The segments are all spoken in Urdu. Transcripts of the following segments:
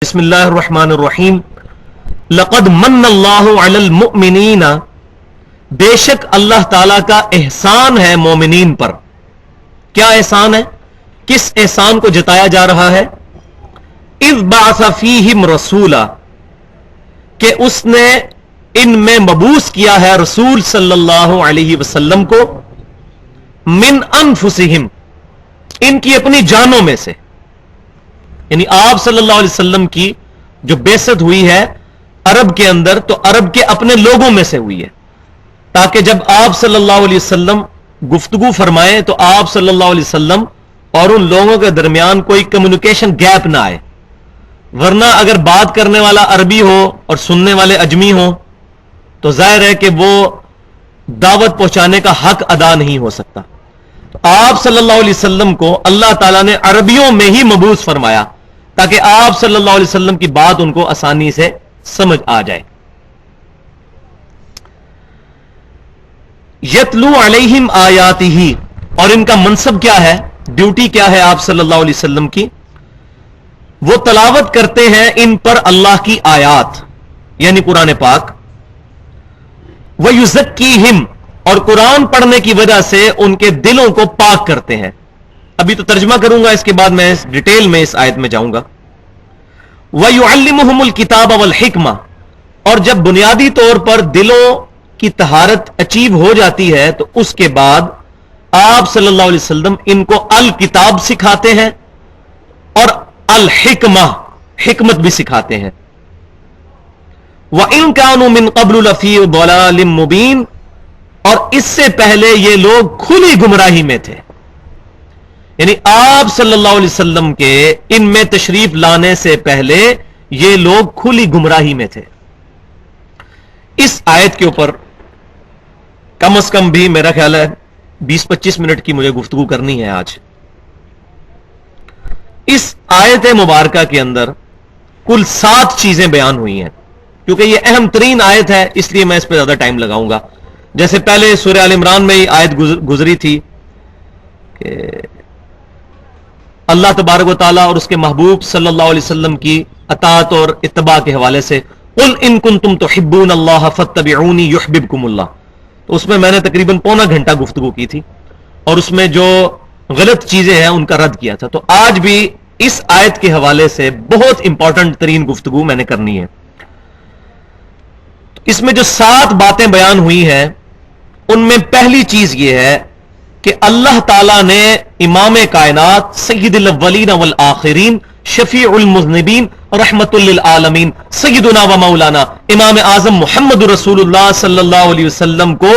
بسم اللہ الرحمن الرحیم لقد من اللہ علی المؤمنین، بے شک اللہ تعالی کا احسان ہے مومنین پر۔ کیا احسان ہے؟ کس احسان کو جتایا جا رہا ہے؟ اذ بعث فیہم رسولا، کہ اس نے ان میں مبعوث کیا ہے رسول صلی اللہ علیہ وسلم کو، من انفسہم، ان کی اپنی جانوں میں سے، یعنی آپ صلی اللہ علیہ وسلم کی جو بعثت ہوئی ہے عرب کے اندر، تو عرب کے اپنے لوگوں میں سے ہوئی ہے، تاکہ جب آپ صلی اللہ علیہ وسلم گفتگو فرمائیں تو آپ صلی اللہ علیہ وسلم اور ان لوگوں کے درمیان کوئی کمیونیکیشن گیپ نہ آئے، ورنہ اگر بات کرنے والا عربی ہو اور سننے والے اجمی ہوں تو ظاہر ہے کہ وہ دعوت پہنچانے کا حق ادا نہیں ہو سکتا۔ تو آپ صلی اللہ علیہ وسلم کو اللہ تعالیٰ نے عربیوں میں ہی مبعوث فرمایا تاکہ آپ صلی اللہ علیہ وسلم کی بات ان کو آسانی سے سمجھ آ جائے۔ یتلو علیہم آیاتہ، اور ان کا منصب کیا ہے، ڈیوٹی کیا ہے آپ صلی اللہ علیہ وسلم کی؟ وہ تلاوت کرتے ہیں ان پر اللہ کی آیات یعنی قرآن پاک، وَيُزَكِّيهِمْ، اور قرآن پڑھنے کی وجہ سے ان کے دلوں کو پاک کرتے ہیں۔ ابھی تو ترجمہ کروں گا، اس کے بعد میں ڈیٹیل میں اس آیت میں جاؤں گا۔ وَيُعَلِّمُهُمُ الْكِتَابَ وَالْحِكْمَةَ، اور جب بنیادی طور پر دلوں کی طہارت اچیو ہو جاتی ہے تو اس کے بعد آپ صلی اللہ علیہ وسلم ان کو الکتاب سکھاتے ہیں اور الحکمہ، حکمت بھی سکھاتے ہیں۔ وَإِن كَانُوا مِن قَبْلُ لَفِي ضَلَالٍ مُبِينٍ، اور اس سے پہلے یہ لوگ کھلی گمراہی میں تھے، یعنی آپ صلی اللہ علیہ وسلم کے ان میں تشریف لانے سے پہلے یہ لوگ کھلی گمراہی میں تھے۔ اس آیت کے اوپر کم از کم بھی میرا خیال ہے 20-25 منٹ کی مجھے گفتگو کرنی ہے آج۔ اس آیت مبارکہ کے اندر کل 7 چیزیں بیان ہوئی ہیں، کیونکہ یہ اہم ترین آیت ہے اس لیے میں اس پہ زیادہ ٹائم لگاؤں گا۔ جیسے پہلے سورہ آل عمران میں یہ آیت گزری تھی کہ اللہ تبارک و تعالیٰ اور اس کے محبوب صلی اللہ علیہ وسلم کی اطاعت اور اتباع کے حوالے سے قُلْ إِن كُنتُمْ تُحِبُّونَ اللَّهَ فَاتَّبِعُونِي يُحْبِبْكُمُ اللَّهُ، تو اس میں میں نے تقریباً پونا گھنٹہ گفتگو کی تھی اور اس میں جو غلط چیزیں ہیں ان کا رد کیا تھا۔ تو آج بھی اس آیت کے حوالے سے بہت امپورٹنٹ ترین گفتگو میں نے کرنی ہے۔ اس میں جو 7 باتیں بیان ہوئی ہیں ان میں پہلی چیز یہ ہے کہ اللہ تعالیٰ نے امام کائنات سید الاولین والآخرین شفیع المذنبین رحمت للعالمین سیدنا و مولانا امام اعظم محمد رسول اللہ صلی اللہ علیہ وسلم کو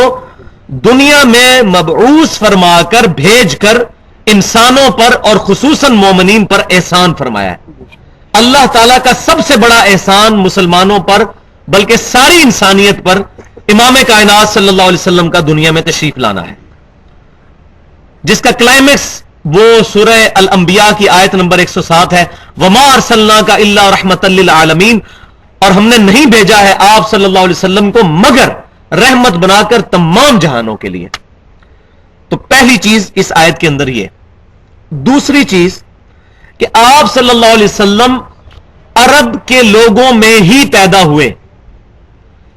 دنیا میں مبعوث فرما کر بھیج کر انسانوں پر اور خصوصاً مومنین پر احسان فرمایا ہے۔ اللہ تعالیٰ کا سب سے بڑا احسان مسلمانوں پر بلکہ ساری انسانیت پر امام کائنات صلی اللہ علیہ وسلم کا دنیا میں تشریف لانا ہے، جس کا کلائمیکس وہ سورہ الانبیاء کی آیت نمبر 107 ہے، وَمَا أَرْسَلْنَاكَ إِلَّا رَحْمَةً لِّلْعَالَمِينَ، اور ہم نے نہیں بھیجا ہے آپ صلی اللہ علیہ وسلم کو مگر رحمت بنا کر تمام جہانوں کے لیے۔ تو پہلی چیز اس آیت کے اندر یہ۔ دوسری چیز کہ آپ صلی اللہ علیہ وسلم عرب کے لوگوں میں ہی پیدا ہوئے،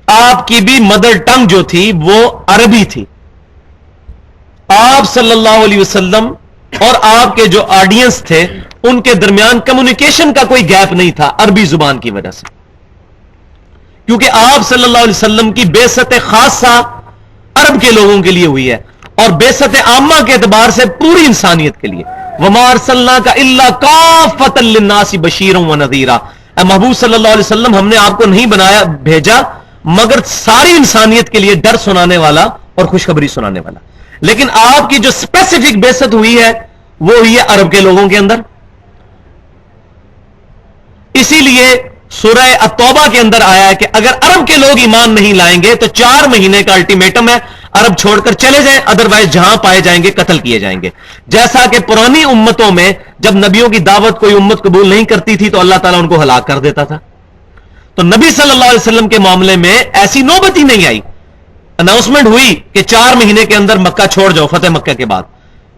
آپ کی بھی مدر ٹنگ جو تھی وہ عربی تھی۔ آپ صلی اللہ علیہ وسلم اور آپ کے جو آڈینس تھے ان کے درمیان کمیونیکیشن کا کوئی گیپ نہیں تھا عربی زبان کی وجہ سے، کیونکہ آپ صلی اللہ علیہ وسلم کی بعثت خاصہ عرب کے لوگوں کے لیے ہوئی ہے اور بعثت عامہ کے اعتبار سے پوری انسانیت کے لیے۔ وَمَا أَرْسَلْنَاكَ إِلَّا كَافَّةً لِّلنَّاسِ بَشِيرًا وَنَذِيرًا، اے محبوب صلی اللہ علیہ وسلم ہم نے آپ کو نہیں بھیجا مگر ساری انسانیت کے لیے ڈر سنانے والا اور خوشخبری سنانے والا۔ لیکن آپ کی جو اسپیسیفک بعثت ہوئی ہے وہ ہوئی ہے عرب کے لوگوں کے اندر۔ اسی لیے سورہ التوبہ کے اندر آیا ہے کہ اگر عرب کے لوگ ایمان نہیں لائیں گے تو 4 مہینے کا الٹیمیٹم ہے، عرب چھوڑ کر چلے جائیں، ادروائز جہاں پائے جائیں گے قتل کیے جائیں گے۔ جیسا کہ پرانی امتوں میں جب نبیوں کی دعوت کوئی امت قبول نہیں کرتی تھی تو اللہ تعالیٰ ان کو ہلاک کر دیتا تھا۔ تو نبی صلی اللہ علیہ وسلم کے معاملے میں ایسی نوبت ہی نہیں آئی، اناؤنسمنٹ ہوئی کہ 4 مہینے کے اندر مکہ چھوڑ جاؤ فتح مکہ کے بعد،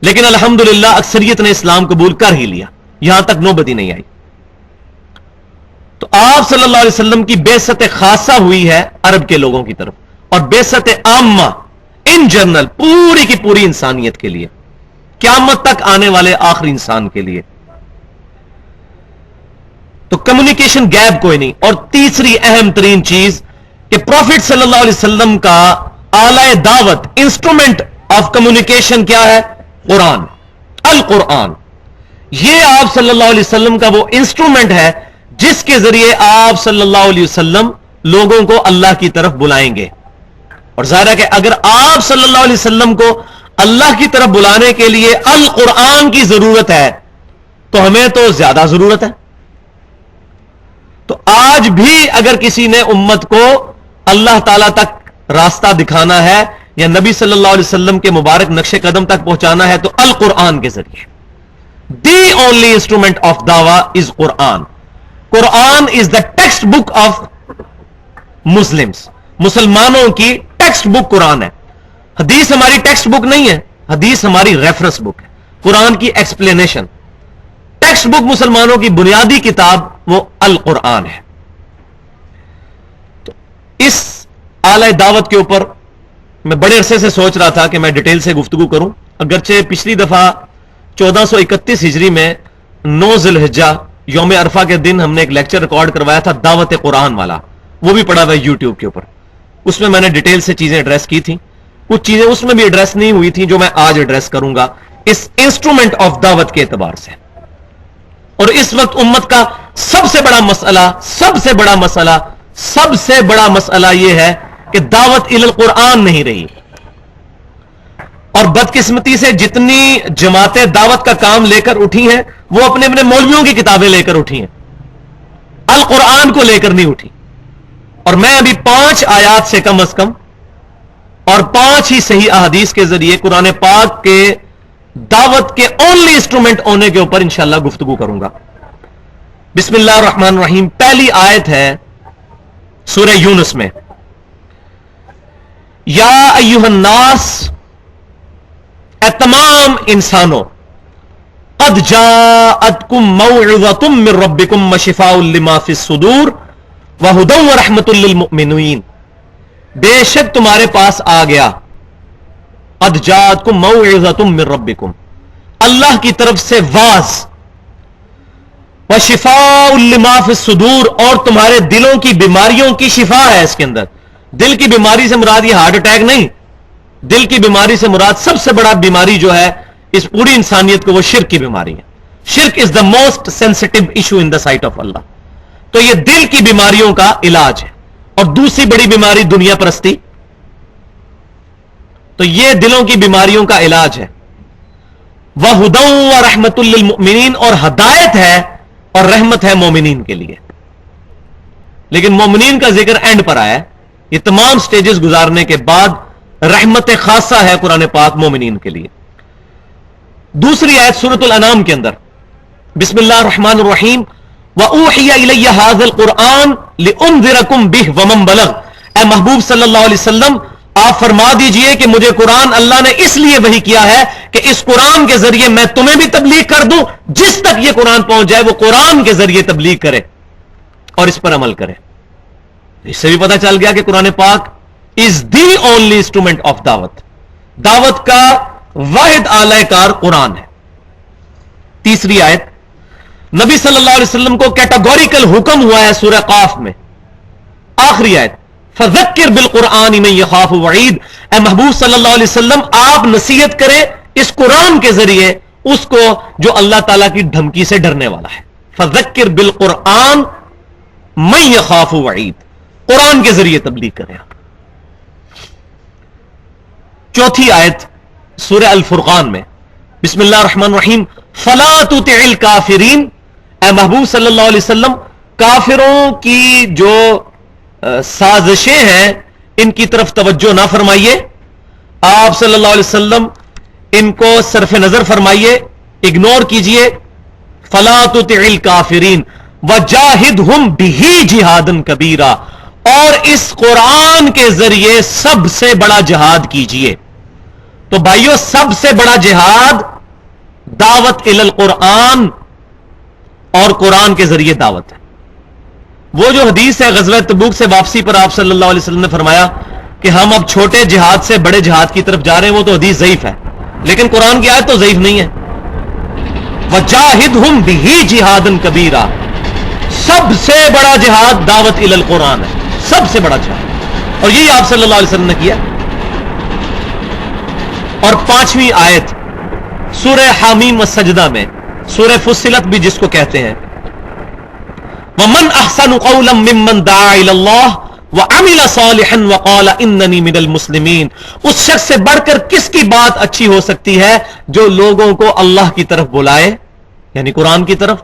لیکن الحمدللہ اکثریت نے اسلام قبول کر ہی لیا، یہاں تک نوبت ہی نہیں آئی۔ آپ صلی اللہ علیہ وسلم کی بعثت خاصہ ہوئی ہے عرب کے لوگوں کی طرف، اور بعثت عامہ ان جنرل پوری کی پوری انسانیت کے لیے، قیامت تک آنے والے آخری انسان کے لیے. تو کمیونیکیشن گیپ کوئی نہیں. اور تیسری اہم ترین چیز کہ پروفٹ صلی اللہ علیہ وسلم کا آلہ دعوت، انسٹرومنٹ آف کمیونیکیشن کیا ہے؟ قرآن، القرآن. یہ آپ صلی اللہ علیہ وسلم کا وہ انسٹرومنٹ ہے جس کے ذریعے آپ صلی اللہ علیہ وسلم لوگوں کو اللہ کی طرف بلائیں گے. اور ظاہر ہے کہ اگر آپ صلی اللہ علیہ وسلم کو اللہ کی طرف بلانے کے لیے القرآن کی ضرورت ہے تو ہمیں تو زیادہ ضرورت ہے. تو آج بھی اگر کسی نے امت کو اللہ تعالی تک راستہ دکھانا ہے یا نبی صلی اللہ علیہ وسلم کے مبارک نقش قدم تک پہنچانا ہے تو القرآن کے ذریعے. دی اونلی انسٹرومنٹ آف دعویٰ از قرآن. قرآن is the textbook of Muslims. مسلمانوں کی ٹیکسٹ بک قرآن ہے. حدیث ہماری ٹیکسٹ بک نہیں ہے، حدیث ہماری ریفرنس بک ہے، قرآن کی ایکسپلینیشن. ٹیکسٹ بک مسلمانوں کی بنیادی کتاب وہ القرآن ہے. تو اس اعلی دعوت کے اوپر میں بڑے عرصے سے سوچ رہا تھا کہ میں ڈیٹیل سے گفتگو کروں، اگرچہ پچھلی دفعہ 1431 ہجری میں 9 ذی الحجہ یوم عرفہ کے دن ہم نے ایک لیکچر ریکارڈ کروایا تھا دعوت قرآن والا، وہ بھی پڑا ہوا ہے یوٹیوب کے اوپر. اس میں نے ڈیٹیل سے چیزیں ایڈریس کی تھیں. کچھ چیزیں اس میں بھی ایڈریس نہیں ہوئی تھیں جو میں آج ایڈریس کروں گا اس انسٹرومنٹ آف دعوت کے اعتبار سے. اور اس وقت امت کا سب سے بڑا مسئلہ یہ ہے کہ دعوت الی القرآن نہیں رہی. اور بدقسمتی سے جتنی جماعتیں دعوت کا کام لے کر اٹھی ہیں وہ اپنے اپنے مولویوں کی کتابیں لے کر اٹھی ہیں، القرآن کو لے کر نہیں اٹھی. اور میں ابھی 5 آیات سے کم از کم اور 5 ہی صحیح احادیث کے ذریعے قرآن پاک کے دعوت کے اونلی انسٹرومنٹ ہونے کے اوپر انشاءاللہ گفتگو کروں گا. بسم اللہ الرحمن الرحیم. پہلی آیت ہے سورہ یونس میں، یا ایھا الناس، اے تمام انسانوں، قد جاءتکم موعظۃ من ربکم وشفاء لما فی الصدور وہدی ورحمۃ للمؤمنین. بے شک تمہارے پاس آ گیا، قد جاءتکم موعظۃ من ربکم، اللہ کی طرف سے واعظ، وشفاء لما فی الصدور، اور تمہارے دلوں کی بیماریوں کی شفا ہے اس کے اندر. دل کی بیماری سے مراد یہ ہارٹ اٹیک نہیں، دل کی بیماری سے مراد سب سے بڑا بیماری جو ہے اس پوری انسانیت کو وہ شرک کی بیماری ہے. شرک is the most sensitive issue in the sight of اللہ. تو یہ دل کی بیماریوں کا علاج ہے. اور دوسری بڑی بیماری دنیا پرستی، تو یہ دلوں کی بیماریوں کا علاج ہے. وَهُدًى وَرَحْمَةٌ لِّلْمُؤْمِنِينَ، اور ہدایت ہے اور رحمت ہے مومنین کے لیے. لیکن مومنین کا ذکر اینڈ پر آیا ہے. یہ تمام سٹیجز گزارنے کے بعد رحمت خاصہ ہے قرآن پاک مومنین کے لیے. دوسری آیت سورۃ الانعام کے اندر، بسم اللہ الرحمن الرحیم، وَأُوحِيَ إِلَيَّ هَذَا الْقُرْآنُ لِأُنذِرَكُم بِهِ وَمَن بَلَغَ. اے محبوب صلی اللہ علیہ وسلم، آپ فرما دیجئے کہ مجھے قرآن اللہ نے اس لیے وحی کیا ہے کہ اس قرآن کے ذریعے میں تمہیں بھی تبلیغ کر دوں، جس تک یہ قرآن پہنچ جائے وہ قرآن کے ذریعے تبلیغ کرے اور اس پر عمل کرے. اس سے بھی پتہ چل گیا کہ قرآن پاک از دی اونلی انسٹرومنٹ آف دعوت. دعوت کا واحد آلہ کار قرآن ہے. تیسری آیت، نبی صلی اللہ علیہ وسلم کو کیٹاگوریکل حکم ہوا ہے سورہ قاف میں، آخری آیت، فذکر بالقرآن من یخاف وعید. اے محبوب صلی اللہ علیہ وسلم، آپ نصیحت کریں اس قرآن کے ذریعے اس کو جو اللہ تعالیٰ کی دھمکی سے ڈرنے والا ہے. فذکر بالقرآن من یخاف وعید، قرآن کے ذریعے تبلیغ کریں. چوتھی آیت سورہ الفرقان میں، بسم اللہ الرحمن الرحیم، فلا تطع الکافرین. اے محبوب صلی اللہ علیہ وسلم، کافروں کی جو سازشیں ہیں ان کی طرف توجہ نہ فرمائیے. آپ صلی اللہ علیہ وسلم ان کو صرف نظر فرمائیے، اگنور کیجئے. فلا تطع الکافرین وجاہدہم بہ جہادا کبیرا، اور اس قرآن کے ذریعے سب سے بڑا جہاد کیجئے. تو بھائیو، سب سے بڑا جہاد دعوت الی القرآن اور قرآن کے ذریعے دعوت ہے. وہ جو حدیث ہے غزوہ تبوک سے واپسی پر آپ صلی اللہ علیہ وسلم نے فرمایا کہ ہم اب چھوٹے جہاد سے بڑے جہاد کی طرف جا رہے ہیں، وہ تو حدیث ضعیف ہے، لیکن قرآن کی آیت تو ضعیف نہیں ہے. وَجَاهِدْهُمْ بِهِ جِهَادًا كَبِيرًا، سب سے بڑا جہاد دعوت الی القرآن ہے، سب سے بڑا جہاد، اور یہی آپ صلی اللہ علیہ وسلم نے کیا. اور 5ویں آیت سورہ حامیم والسجدہ میں، سورہ فصلت بھی جس کو کہتے ہیں، وَمَنْ أَحْسَنُ قَوْلًا مِّمَّنْ دَعَا إِلَى اللَّهِ وَعَمِلَ صَالِحًا وَقَالَ إِنَّنِي مِنَ الْمُسْلِمِينَ، اس شخص سے بڑھ کر کس کی بات اچھی ہو سکتی ہے جو لوگوں کو اللہ کی طرف بلائے، یعنی قرآن کی طرف،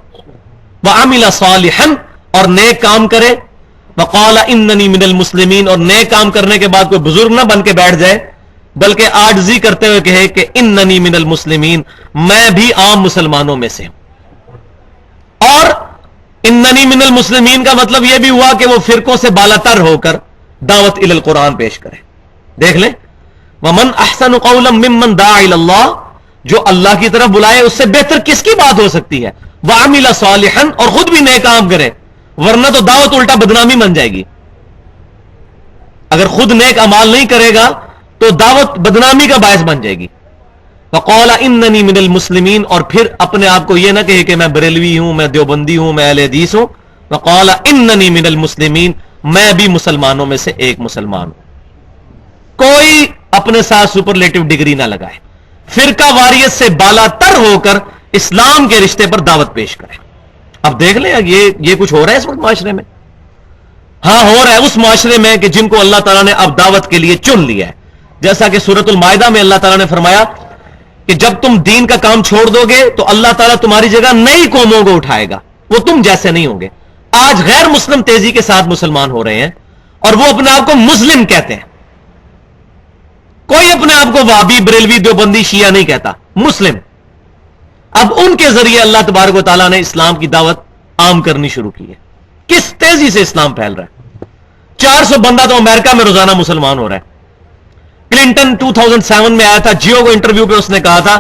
وَعَمِلَ صَالِحًا، اور نیک کام کرے، وَقَالَ إِنَّنِي مِنَ الْمُسْلِمِينَ، اور نیک کام کرنے کے بعد کوئی بزرگ نہ بن کے بیٹھ جائے بلکہ عاجزی کرتے ہوئے کہے کہ إِنَّنِي مِنَ الْمُسْلِمِينَ، میں بھی عام مسلمانوں میں سے. اور اننی من المسلمین کا مطلب یہ بھی ہوا کہ وہ فرقوں سے بالاتر ہو کر دعوت الی القرآن پیش کرے. دیکھ لیں، ومن احسن قولا ممن دعا الی اللہ، جو اللہ کی طرف بلائے اس سے بہتر کس کی بات ہو سکتی ہے، وعمل صالحا، اور خود بھی نیک کام کرے، ورنہ تو دعوت الٹا بدنامی بن جائے گی. اگر خود نیک اعمال نہیں کرے گا تو دعوت بدنامی کا باعث بن جائے گی. وقال اننی من المسلمین، اور پھر اپنے آپ کو یہ نہ کہے کہ میں بریلوی ہوں، میں دیوبندی ہوں، میں اہل حدیث ہوں. وقال اننی من المسلمین، میں بھی مسلمانوں میں سے ایک مسلمان ہوں. کوئی اپنے ساتھ سپرلیٹو ڈگری نہ لگائے، فرقہ واریت سے بالا تر ہو کر اسلام کے رشتے پر دعوت پیش کرے. اب دیکھ لیں یہ کچھ ہو رہا ہے اس وقت معاشرے میں. ہاں ہو رہا ہے اس معاشرے میں کہ جن کو اللہ تعالیٰ نے اب دعوت کے لیے چن لیا ہے. جیسا کہ سورۃ المائدہ میں اللہ تعالیٰ نے فرمایا کہ جب تم دین کا کام چھوڑ دو گے تو اللہ تعالیٰ تمہاری جگہ نئی قوموں کو اٹھائے گا، وہ تم جیسے نہیں ہوں گے. آج غیر مسلم تیزی کے ساتھ مسلمان ہو رہے ہیں اور وہ اپنے آپ کو مسلم کہتے ہیں. کوئی اپنے آپ کو وہابی، بریلوی، دیوبندی، شیعہ نہیں کہتا، مسلم. اب ان کے ذریعے اللہ تبارک و تعالیٰ نے اسلام کی دعوت عام کرنی شروع کی ہے. کس تیزی سے اسلام پھیل رہا ہے. 400 بندہ تو امریکہ میں روزانہ مسلمان ہو رہا ہے. کلنٹن 2007 میں آیا تھا، جیو کو انٹرویو پہ اس نے کہا تھا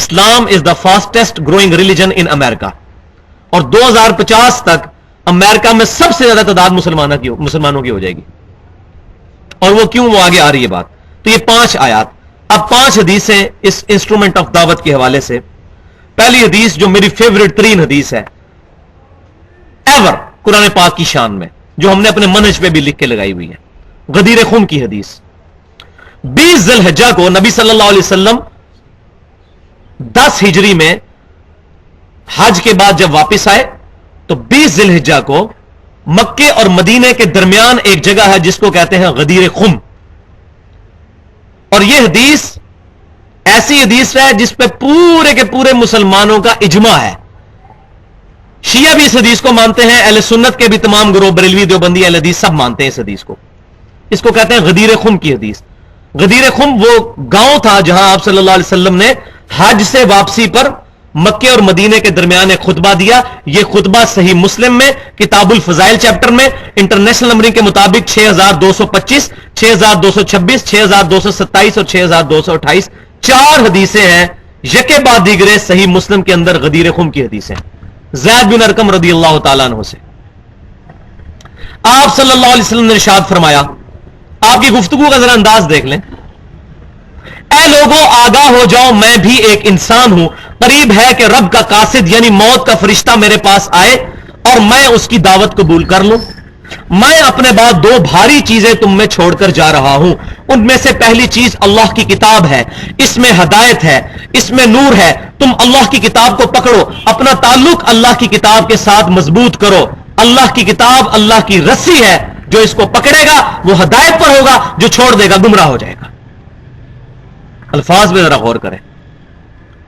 اسلام از دا فاسٹسٹ گروئنگ ریلیجن ان امریکہ، اور 2050 تک امریکہ میں سب سے زیادہ تعداد مسلمانوں کی ہو جائے گی. اور وہ کیوں، وہ آگے آ رہی ہے بات. تو یہ 5 آیات. اب 5 حدیثیں اس انسٹرومنٹ آف دعوت کے حوالے سے. پہلی حدیث جو میری فیوریٹ ترین حدیث ہے ایور قرآن پاک کی شان میں، جو ہم نے اپنے منہج پہ بھی لکھ کے لگائی ہوئی ہے، غدیر خم کی حدیث. 20 ذی الحجہ کو نبی صلی اللہ علیہ وسلم 10 ہجری میں حج کے بعد جب واپس آئے تو 20 ذی الحجہ کو مکے اور مدینے کے درمیان ایک جگہ ہے جس کو کہتے ہیں غدیر خم. اور یہ حدیث ایسی حدیث ہے جس پہ پورے کے پورے مسلمانوں کا اجماع ہے. شیعہ بھی اس حدیث کو مانتے ہیں، اہل سنت کے بھی تمام گروہ، بریلوی، دیوبندی، اہل حدیث سب مانتے ہیں اس حدیث کو. اس کو کہتے ہیں غدیر خم کی حدیث. غدیر خم وہ گاؤں تھا جہاں آپ صلی اللہ علیہ وسلم نے حج سے واپسی پر مکے اور مدینے کے درمیان ایک خطبہ دیا. یہ خطبہ صحیح مسلم میں کتاب الفضائل چیپٹر میں انٹرنیشنل نمبرنگ کے مطابق 6225، 6226، 6227 اور 6228 4 حدیثیں ہیں یکے بعد دیگرے صحیح مسلم کے اندر غدیر خم کی حدیثیں. زید بن ارقم رضی اللہ تعالیٰ عنہ سے آپ صلی اللہ علیہ وسلم نے ارشاد فرمایا، آپ کی گفتگو کا ذرا انداز دیکھ لیں. اے لوگوں آگاہ ہو جاؤ، میں بھی ایک انسان ہوں. قریب ہے کہ رب کا قاصد یعنی موت کا فرشتہ میرے پاس آئے اور میں اس کی دعوت قبول کر لوں. میں اپنے بعد 2 بھاری چیزیں تم میں چھوڑ کر جا رہا ہوں. ان میں سے پہلی چیز اللہ کی کتاب ہے، اس میں ہدایت ہے، اس میں نور ہے. تم اللہ کی کتاب کو پکڑو، اپنا تعلق اللہ کی کتاب کے ساتھ مضبوط کرو. اللہ کی کتاب اللہ کی رسی ہے، جو اس کو پکڑے گا وہ ہدایت پر ہوگا، جو چھوڑ دے گا گمراہ ہو جائے گا. الفاظ میں ذرا غور کریں.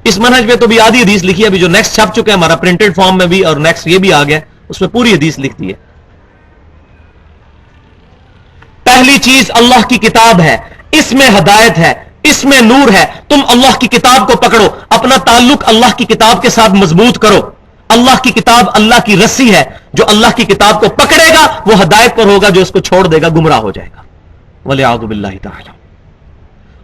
اس منہج میں تو بھی آدھی حدیث لکھی ہے، ابھی جو نیکسٹ چھپ چکے ہیں ہمارا پرنٹڈ فارم میں بھی، اور نیکسٹ یہ بھی آ گیا، اس میں پوری حدیث لکھ دی ہے. پہلی چیز اللہ کی کتاب ہے، اس میں ہدایت ہے، اس میں نور ہے. تم اللہ کی کتاب کو پکڑو، اپنا تعلق اللہ کی کتاب کے ساتھ مضبوط کرو. اللہ کی کتاب اللہ کی رسی ہے، جو اللہ کی کتاب کو پکڑے گا وہ ہدایت پر ہوگا، جو اس کو چھوڑ دے گا گمراہ ہو جائے گا. وَلِعَوْذُ بِاللَّهِ تَعَالَى.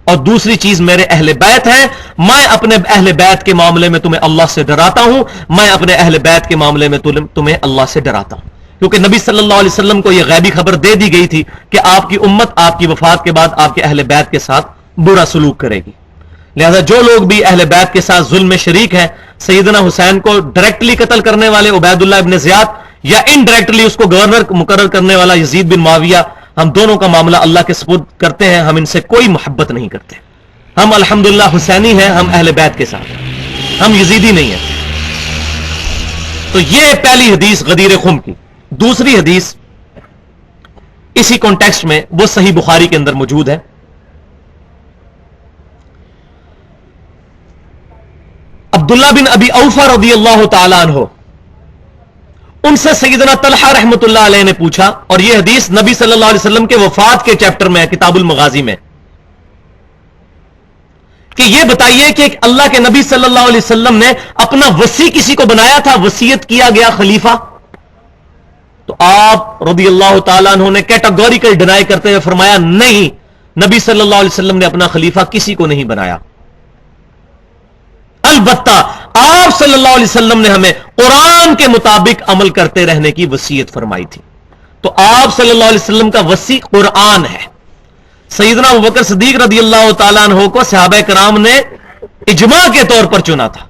اور دوسری چیز میرے اہل بیت ہیں، میں اپنے اہل بیت کے معاملے میں تمہیں اللہ سے ڈراتا ہوں، میں اپنے اہل بیت کے معاملے میں تمہیں اللہ سے ڈراتا ہوں. کیونکہ نبی صلی اللہ علیہ وسلم کو یہ غیبی خبر دے دی گئی تھی کہ آپ کی امت آپ کی وفات کے بعد آپ کے اہل بیت کے ساتھ برا سلوک کرے گی. لہذا جو لوگ بھی اہل بیت کے ساتھ ظلم میں شریک ہیں، سیدنا حسین کو ڈائریکٹلی قتل کرنے والے عبید اللہ ابن زیاد یا انڈائریکٹلی اس کو گورنر مقرر کرنے والا یزید بن معاویہ، ہم دونوں کا معاملہ اللہ کے سپرد کرتے ہیں. ہم ان سے کوئی محبت نہیں کرتے. ہم الحمدللہ حسینی ہیں، ہم اہل بیت کے ساتھ ہیں، ہم یزیدی نہیں ہیں. تو یہ پہلی حدیث غدیر خم کی. دوسری حدیث اسی کانٹیکسٹ میں وہ صحیح بخاری کے اندر موجود ہے. عبداللہ بن ابی اوفا رضی اللہ تعالی عنہ، ان سے سیدنا طلحہ رحمت اللہ علیہ نے پوچھا، اور یہ حدیث نبی صلی اللہ علیہ وسلم کے وفات کے چیپٹر میں ہے، کتاب المغازی میں، کہ یہ بتائیے کہ اللہ کے نبی صلی اللہ علیہ وسلم نے اپنا وصی کسی کو بنایا تھا، وصیت کیا گیا خلیفہ؟ تو آپ رضی اللہ تعالیٰ عنہ نے کیٹاگوریکل ڈینائی کرتے ہوئے فرمایا نہیں، نبی صلی اللہ علیہ وسلم نے اپنا خلیفہ کسی کو نہیں بنایا. البتہ آپ صلی اللہ علیہ وسلم نے ہمیں قرآن کے مطابق عمل کرتے رہنے کی وصیت فرمائی تھی. تو آپ صلی اللہ علیہ وسلم کا وصی قرآن ہے. سیدنا ابوبکر صدیق رضی اللہ تعالیٰ عنہ کو صحابہ کرام نے اجماع کے طور پر چنا تھا،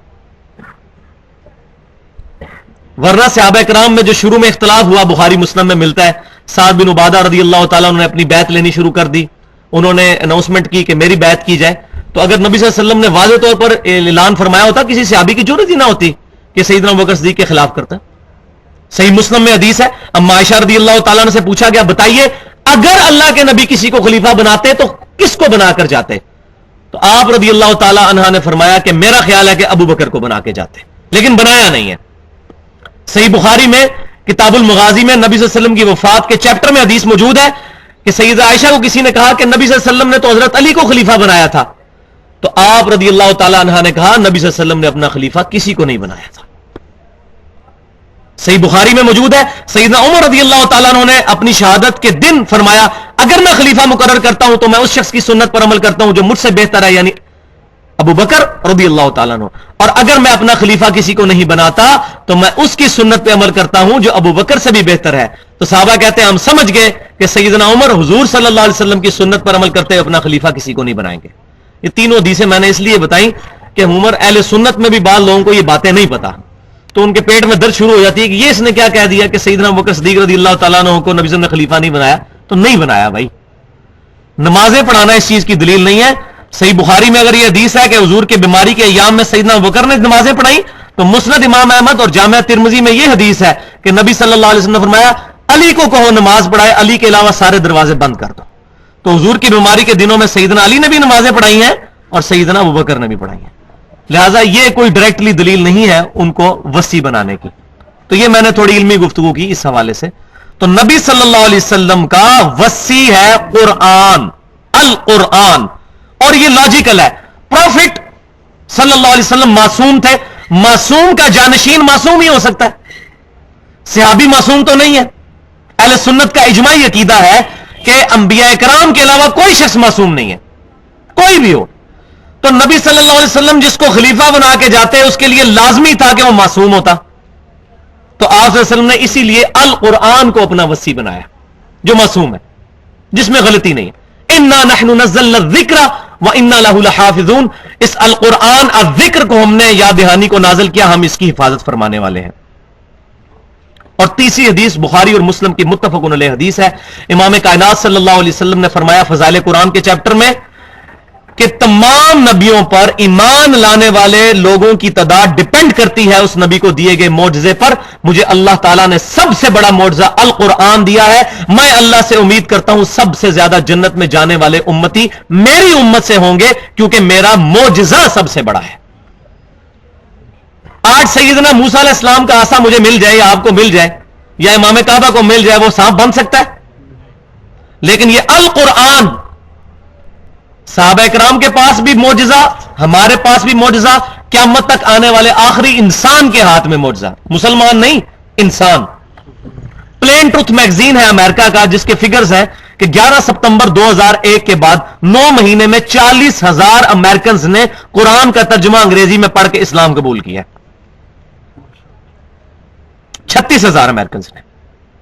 ورنہ صحابہ کرام میں جو شروع میں اختلاف ہوا بخاری مسلم میں ملتا ہے. سعد بن عبادہ رضی اللہ تعالیٰ عنہ نے اپنی بیعت لینی شروع کر دی، انہوں نے اناؤنسمنٹ کی کہ میری بیعت کی جائے. تو اگر نبی صلی اللہ علیہ وسلم نے واضح طور پر اعلان فرمایا ہوتا، کسی صحابی کی ضرورت ہی نہ ہوتی کہ سیدنا ابوبکر صدیق کے خلاف کرتا. صحیح مسلم میں حدیث ہے، اما عائشہ رضی اللہ تعالیٰ عنہ سے پوچھا گیا بتائیے اگر اللہ کے نبی کسی کو خلیفہ بناتے تو کس کو بنا کر جاتے؟ تو آپ رضی اللہ تعالیٰ عنہ نے فرمایا کہ میرا خیال ہے کہ ابو بکر کو بنا کے جاتے، لیکن بنایا نہیں ہے. صحیح بخاری میں کتاب المغازی میں نبی صلی اللہ علیہ وسلم کی وفات کے چیپٹر میں حدیث موجود ہے کہ سیدہ عائشہ کو کسی نے کہا کہ نبی صلی اللہ علیہ وسلم نے تو حضرت علی کو خلیفہ بنایا تھا. تو آپ رضی اللہ تعالیٰ عنہ نے کہا نبی صلی اللہ علیہ وسلم نے اپنا خلیفہ کسی کو نہیں بنایا تھا. صحیح بخاری میں موجود ہے، سیدنا عمر رضی اللہ تعالیٰ عنہ نے اپنی شہادت کے دن فرمایا اگر میں خلیفہ مقرر کرتا ہوں تو میں اس شخص کی سنت پر عمل کرتا ہوں جو مجھ سے بہتر ہے، یعنی ابو بکر رضی اللہ تعالیٰ عنہ، اور اگر میں اپنا خلیفہ کسی کو نہیں بناتا تو میں اس کی سنت پہ عمل کرتا ہوں جو ابو بکر سے بھی بہتر ہے. تو صحابہ کہتے ہیں ہم سمجھ گئے کہ سیدنا عمر حضور صلی اللہ علیہ وسلم کی سنت پر عمل کرتے ہوئے اپنا خلیفہ کسی کو نہیں بنائیں گے. یہ تینوں حدیثیں میں نے اس لیے بتائیں کہ عمر اہل سنت میں بھی بعض لوگوں کو یہ باتیں نہیں پتا، تو ان کے پیٹ میں درد شروع ہو جاتی ہے کہ یہ اس نے کیا کہہ دیا کہ سیدنا ابوبکر صدیق رضی اللہ تعالیٰ عنہ کو نبی صلی اللہ علیہ وسلم نے خلیفہ نہیں بنایا. تو نہیں بنایا بھائی، نمازیں پڑھانا اس چیز کی دلیل نہیں ہے. صحیح بخاری میں اگر یہ حدیث ہے کہ حضور کے بیماری کے ایام میں سیدنا ابوبکر نے نمازیں پڑھائی، تو مسند امام احمد اور جامعہ ترمذی میں یہ حدیث ہے کہ نبی صلی اللہ علیہ وسلم نے فرمایا علی کو کہو نماز پڑھائے، علی کے علاوہ سارے دروازے بند کر دو. تو حضور کی بیماری کے دنوں میں سیدنا علی نے بھی نمازیں پڑھائی ہیں اور سیدنا ابوبکر نے بھی پڑھائی ہیں. لہٰذا یہ کوئی ڈائریکٹلی دلیل نہیں ہے ان کو وصی بنانے کی. تو یہ میں نے تھوڑی علمی گفتگو کی اس حوالے سے. تو نبی صلی اللہ علیہ وسلم کا وصی ہے قرآن، القرآن، اور یہ لاجیکل ہے. پروفٹ صلی اللہ علیہ وسلم معصوم تھے، معصوم کا جانشین معصوم ہی ہو سکتا ہے، صحابی معصوم تو نہیں ہے. اہل سنت کا اجماعی عقیدہ ہے کہ انبیاء کرام کے علاوہ کوئی شخص معصوم نہیں ہے، کوئی بھی ہو. تو نبی صلی اللہ علیہ وسلم جس کو خلیفہ بنا کے جاتے اس کے لیے لازمی تھا کہ وہ معصوم ہوتا. تو آپ صلی اللہ علیہ وسلم نے اسی لیے القرآن کو اپنا وصی بنایا جو معصوم ہے، جس میں غلطی نہیں ہے. انا نحن نزلنا الذکر وانا له لحافظون. اس القرآن الذکر کو ہم نے یاد دہانی کو نازل کیا، ہم اس کی حفاظت فرمانے والے ہیں. اور تیسری حدیث بخاری اور مسلم کی متفق علیہ حدیث ہے. امام کائنات صلی اللہ علیہ وسلم نے فرمایا فضائل قرآن کے چیپٹر میں کہ تمام نبیوں پر ایمان لانے والے لوگوں کی تعداد ڈپینڈ کرتی ہے اس نبی کو دیے گئے معجزے پر. مجھے اللہ تعالیٰ نے سب سے بڑا معجزہ القرآن دیا ہے. میں اللہ سے امید کرتا ہوں سب سے زیادہ جنت میں جانے والے امتی میری امت سے ہوں گے، کیونکہ میرا معجزہ سب سے بڑا ہے. آج سیدنا موسیٰ علیہ السلام کا عصا مجھے مل جائے یا آپ کو مل جائے یا امام کعبہ کو مل جائے، وہ سانپ بن سکتا ہے؟ لیکن یہ القرآن صحابہ کرام کے پاس بھی معجزہ، ہمارے پاس بھی معجزہ، قیامت تک آنے والے آخری انسان کے ہاتھ میں معجزہ، مسلمان نہیں انسان. پلین ٹروتھ میگزین ہے امریکہ کا، جس کے فگرز ہیں کہ 11 ستمبر 2001 کے بعد 9 مہینے میں 40,000 امریکنز نے قرآن کا ترجمہ انگریزی میں پڑھ کے اسلام قبول کیا. 36,000 امریکنز نے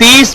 30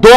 2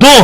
2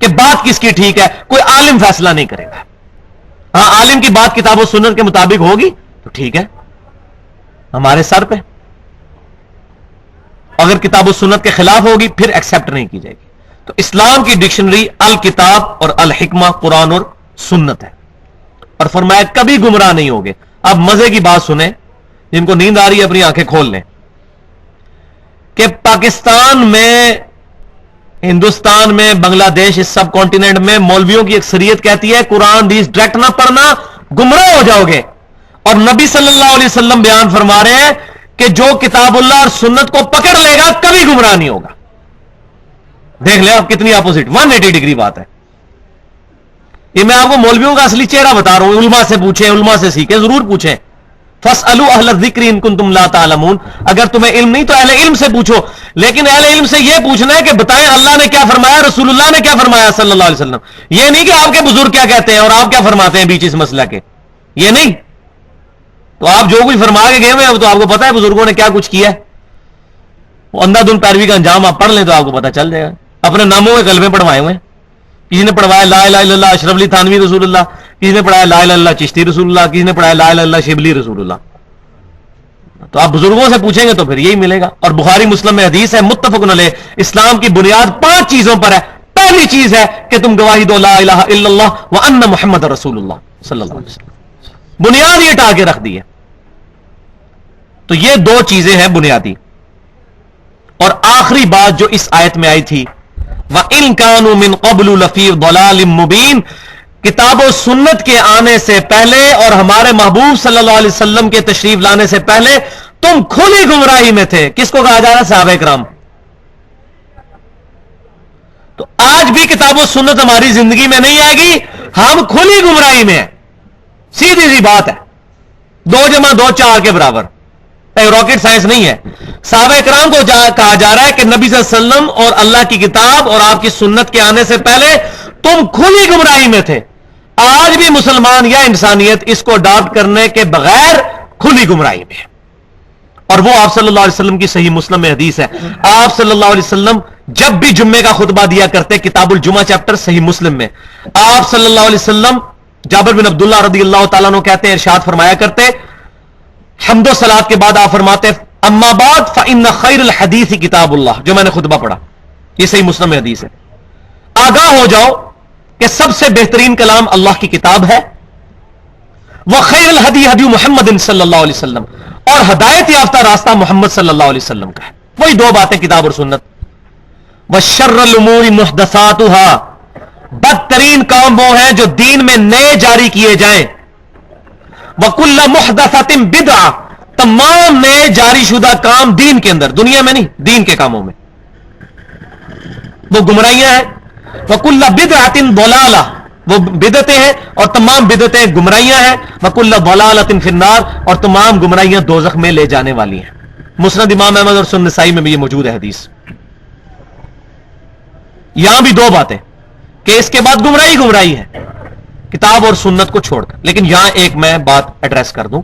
کہ بات کس کی ٹھیک ہے، کوئی عالم فیصلہ نہیں کرے گا. ہاں عالم کی بات کتاب و سنت کے مطابق ہوگی تو ٹھیک ہے ہمارے سر پہ، اگر کتاب و سنت کے خلاف ہوگی پھر ایکسپٹ نہیں کی جائے گی. تو اسلام کی ڈکشنری الکتاب اور الحکمہ قرآن اور سنت ہے، اور فرمایا کبھی گمراہ نہیں ہوگے. اب مزے کی بات سنیں، جن کو نیند آ رہی ہے اپنی آنکھیں کھول لیں، کہ پاکستان میں، ہندوستان میں، بنگلہ دیش، اس سب کانٹیننٹ میں مولویوں کی اکثریت کہتی ہے قرآن حدیث ڈائریکٹ نہ پڑھنا، گمراہ ہو جاؤ گے. اور نبی صلی اللہ علیہ وسلم بیان فرما رہے ہیں کہ جو کتاب اللہ اور سنت کو پکڑ لے گا کبھی گمراہ نہیں ہوگا. دیکھ لیں آپ کتنی اپوزٹ، 180 ڈگری بات ہے. یہ میں آپ کو مولویوں کا اصلی چہرہ بتا رہا ہوں. علماء سے پوچھیں، علماء سے سیکھیں، ضرور پوچھیں. فَاسْأَلُوا أَهْلَ الذِّكْرِ إِن كُنتُمْ لَا تَعْلَمُونَ. اگر تمہیں علم نہیں تو اہل علم سے پوچھو، لیکن اہل علم سے یہ پوچھنا ہے کہ بتائیں اللہ نے کیا فرمایا، رسول اللہ نے کیا فرمایا صلی اللہ علیہ وسلم. یہ نہیں کہ آپ کے بزرگ کیا کہتے ہیں اور آپ کیا فرماتے ہیں بیچ اس مسئلہ کے، یہ نہیں. تو آپ جو کچھ فرما کے گئے ہوئے تو آپ کو پتا ہے بزرگوں نے کیا کچھ کیا ہے. وہ اندھا دھند پیروی کا انجام آپ پڑھ لیں تو آپ کو پتا چل جائے گا. اپنے ناموں کے کلمے پڑھوائے ہوئے، کسی نے پڑھوایا لا الہ الا اللہ اشرف علی تھانوی رسول اللہ، کسی نے پڑھایا لا الہ الا اللہ چشتی رسول اللہ، کسی نے پڑھایا لا الہ الا اللہ شبلی رسول اللہ. تو آپ بزرگوں سے پوچھیں گے تو پھر یہی ملے گا. اور بخاری مسلم میں حدیث ہے متفق علیہ، اسلام کی بنیاد 5 چیزوں پر ہے. پہلی چیز ہے کہ تم گواہی دو لا الہ الا اللہ وان محمد رسول اللہ صلی اللہ علیہ وسلم. بنیاد یہ ٹا کے رکھ دی ہے. تو یہ 2 چیزیں ہیں بنیادی. اور آخری بات جو اس آیت میں آئی تھی وَإِن كَانُوا مِن قَبْلُ لَفِي ضَلَالٍ مُبِينٍ، کتاب و سنت کے آنے سے پہلے اور ہمارے محبوب صلی اللہ علیہ وسلم کے تشریف لانے سے پہلے تم کھلی گمراہی میں تھے. کس کو کہا جا رہا ہے؟ صحابہ کرام. تو آج بھی کتاب و سنت ہماری زندگی میں نہیں آئے گی، ہم کھلی گمراہی میں ہیں. سیدھی سی بات ہے، 2 + 2 4 کے برابر. راکٹ سائنس نہیں ہے. صحابہ کرام کو کہا جا رہا ہے کہ نبی صلی اللہ علیہ وسلم اور اللہ کی کتاب اور آپ کی سنت کے آنے سے پہلے تم کھلی گمراہی میں تھے. آج بھی مسلمان یا انسانیت اس کو اڈاپٹ کرنے کے بغیر کھلی گمراہی میں ہے. اور وہ آپ صلی اللہ علیہ وسلم کی صحیح مسلم میں حدیث ہے. آپ صلی اللہ علیہ وسلم جب بھی جمعے کا خطبہ دیا کرتے، کتاب الجمعہ چیپٹر صحیح مسلم میں، آپ صلی اللہ علیہ وسلم جابر بن عبداللہ رضی اللہ تعالیٰ عنہ کہتے ہیں، ارشاد فرمایا کرتے، حمد و صلات کے بعد آپ فرماتے اما بعد فإن خیر الحدیث کتاب اللہ، جو میں نے خطبہ پڑھا یہ صحیح مسلم میں حدیث ہے. آگاہ ہو جاؤ کہ سب سے بہترین کلام اللہ کی کتاب ہے. وخیر الہدی ہدی محمد صلی اللہ علیہ وسلم، اور ہدایت یافتہ راستہ محمد صلی اللہ علیہ وسلم کا ہے. وہی 2 باتیں کتاب اور سنت. وشر الامور محدثاتها، بدترین کام وہ ہیں جو دین میں نئے جاری کیے جائیں. وَكُلَّ مُحْدَثَةٍ بِدْعَةٍ، تمام نئے جاری شدہ کام دین کے اندر، دنیا میں نہیں، دین کے کاموں میں وہ گمراہیاں ہیں. وَكُلَّ بِدْعَةٍ ضَلَالَةٍ، وہ بدعتیں ہیں اور تمام بدعتیں گمراہیاں ہیں. وَكُلَّ ضَلَالَةٍ فِي النَّارِ، اور تمام گمراہیاں دوزخ میں لے جانے والی ہیں. مسند امام احمد اور سنن نسائی میں بھی یہ موجود ہے حدیث. یہاں بھی 2 باتیں کہ اس کے بعد گمراہی ہے کتاب اور سنت کو چھوڑ کر. لیکن یہاں ایک میں بات ایڈریس کر دوں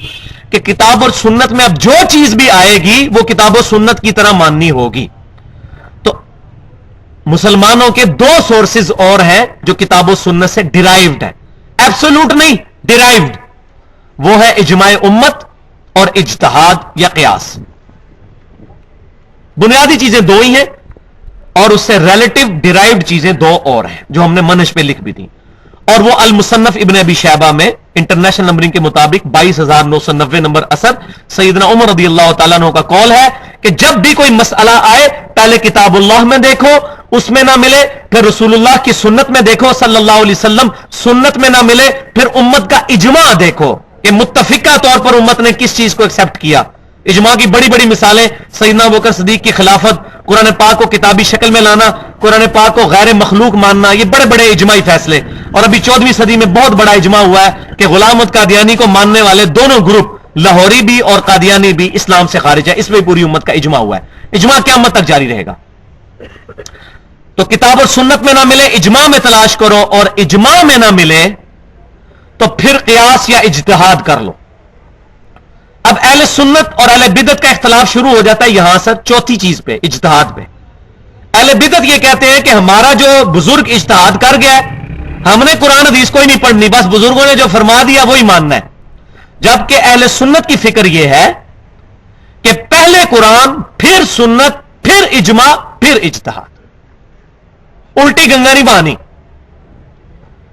کہ کتاب اور سنت میں اب جو چیز بھی آئے گی وہ کتاب و سنت کی طرح ماننی ہوگی. تو مسلمانوں کے 2 سورسز اور ہیں جو کتاب و سنت سے ڈیرائیوڈ ہے، ایبسولوٹ نہیں، ڈیرائیوڈ. وہ ہے اجماع امت اور اجتہاد یا قیاس. بنیادی چیزیں 2 ہی ہیں اور اس سے ریلیٹو ڈیرائیوڈ چیزیں 2 اور ہیں جو ہم نے منہج پہ لکھ بھی دی. اور وہ المصنف ابن ابی شیبہ میں انٹرنیشنل نمبرنگ کے مطابق 22,990 نمبر اثر سیدنا عمر رضی اللہ تعالیٰ عنہ کا قول ہے کہ جب بھی کوئی مسئلہ آئے پہلے کتاب اللہ میں دیکھو، اس میں نہ ملے پھر رسول اللہ کی سنت میں دیکھو صلی اللہ علیہ وسلم، سنت میں نہ ملے پھر امت کا اجماع دیکھو کہ متفقہ طور پر امت نے کس چیز کو ایکسپٹ کیا. اجماع کی بڑی بڑی مثالیں، سیدنا ابوبکر صدیق کی خلافت، قرآن پاک کو کتابی شکل میں لانا، قرآن پاک کو غیر مخلوق ماننا، یہ بڑے بڑے اجماعی فیصلے. اور ابھی 14ویں صدی میں بہت بڑا اجماع ہوا ہے کہ غلام احمد قادیانی کو ماننے والے دونوں گروپ، لاہوری بھی اور قادیانی بھی، اسلام سے خارج ہے. اس میں پوری امت کا اجماع ہوا ہے. اجماع قیامت تک جاری رہے گا. تو کتاب اور سنت میں نہ ملے اجماع میں تلاش کرو، اور اجماع میں نہ ملے تو پھر قیاس یا اجتہاد کر لو. اب اہل سنت اور اہل بدعت کا اختلاف شروع ہو جاتا ہے یہاں سے 4تھی چیز پہ، اجتہاد پہ. اہل بدعت یہ کہتے ہیں کہ ہمارا جو بزرگ اجتہاد کر گیا ہے، ہم نے قرآن حدیث کوئی نہیں پڑھنی، بس بزرگوں نے جو فرما دیا وہی ماننا ہے. جبکہ اہل سنت کی فکر یہ ہے کہ پہلے قرآن، پھر سنت، پھر اجماع، پھر اجتہاد. الٹی گنگا نہیں بہانی.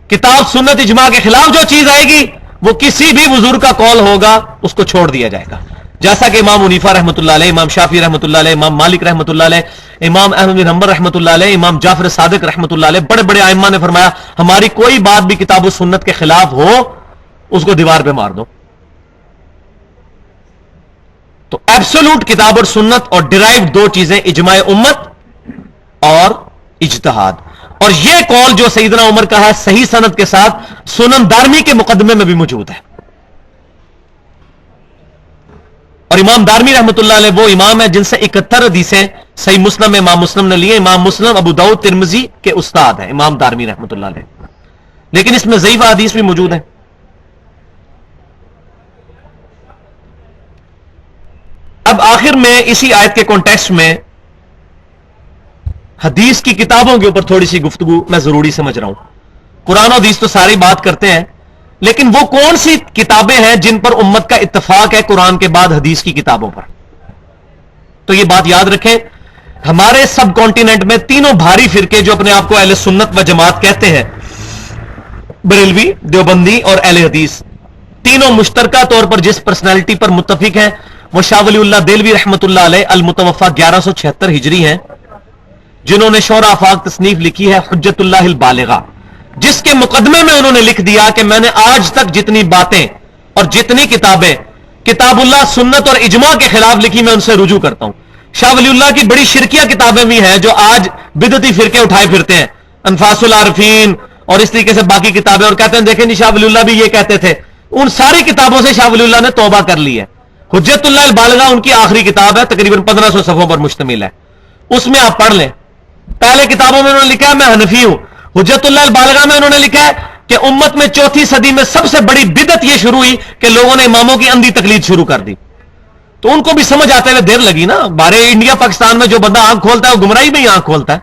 کتاب سنت اجماع کے خلاف جو چیز آئے گی وہ کسی بھی بزرگ کا قول ہوگا اس کو چھوڑ دیا جائے گا. جیسا کہ امام حنیفہ رحمۃ اللہ علیہ، امام شافعی رحمۃ اللہ علیہ، امام مالک رحمۃ اللہ علیہ، امام احمد بن حنبل رحمۃ اللہ علیہ، امام جعفر صادق رحمۃ اللہ علیہ، بڑے بڑے ائمہ نے فرمایا ہماری کوئی بات بھی کتاب و سنت کے خلاف ہو اس کو دیوار پہ مار دو. تو ایبسولوٹ کتاب اور سنت اور ڈرائیو دو چیزیں، اجماع امت اور اجتہاد. اور یہ قول جو سیدنا عمر کا ہے صحیح سند کے ساتھ سنن دارمی کے مقدمے میں بھی موجود ہے. اور امام دارمی رحمۃ اللہ علیہ وہ امام ہے جن سے 71 حدیثیں صحیح مسلم میں امام مسلم نے لیے. امام مسلم، ابو داؤد، ترمذی کے استاد ہیں امام دارمی رحمۃ اللہ علیہ، لیکن اس میں ضعیف حدیث بھی موجود ہیں. اب آخر میں اسی آیت کے کانٹیکسٹ میں حدیث کی کتابوں کے اوپر تھوڑی سی گفتگو میں ضروری سمجھ رہا ہوں. قرآن و حدیث تو ساری بات کرتے ہیں، لیکن وہ کون سی کتابیں ہیں جن پر امت کا اتفاق ہے قرآن کے بعد حدیث کی کتابوں پر؟ تو یہ بات یاد رکھیں، ہمارے سب کانٹیننٹ میں تینوں بھاری فرقے جو اپنے آپ کو اہل سنت و جماعت کہتے ہیں، بریلوی، دیوبندی اور اہل حدیث، تینوں مشترکہ طور پر جس پرسنالٹی پر متفق ہیں وہ شاہ ولی اللہ دہلوی رحمۃ اللہ علیہ المتوفی 1176 ہجری ہیں، جنہوں نے شورى آفاق تصنیف لکھی ہے حجت اللہ البالغہ، جس کے مقدمے میں انہوں نے لکھ دیا کہ میں نے آج تک جتنی باتیں اور جتنی کتابیں کتاب اللہ، سنت اور اجماع کے خلاف لکھی میں ان سے رجوع کرتا ہوں. شاہ ولی اللہ کی بڑی شرکیہ کتابیں بھی ہیں جو آج بدعتی فرقے اٹھائے پھرتے ہیں، انفاس العارفین اور اس طریقے سے باقی کتابیں، اور کہتے ہیں دیکھیں نہیں شاہ ولی اللہ بھی یہ کہتے تھے. ان ساری کتابوں سے شاہ ولی اللہ نے توبہ کر لی ہے. حجت اللہ البالغہ ان کی آخری کتاب ہے، تقریباً 1500 صفحوں پر مشتمل ہے، اس میں آپ پڑھ لیں. پہلے کتابوں میں انہوں نے لکھا ہے میں حنفی ہوں. حجت اللہ البالغہ میں انہوں نے لکھا ہے کہ امت میں 4تھی صدی میں سب سے بڑی بدعت یہ شروع ہوئی کہ لوگوں نے اماموں کی اندھی تقلید شروع کر دی. تو ان کو بھی سمجھ آتے ہوئے دیر لگی نا. بارے انڈیا پاکستان میں جو بندہ آنکھ کھولتا ہے وہ گمراہی میں ہی آنکھ کھولتا ہے،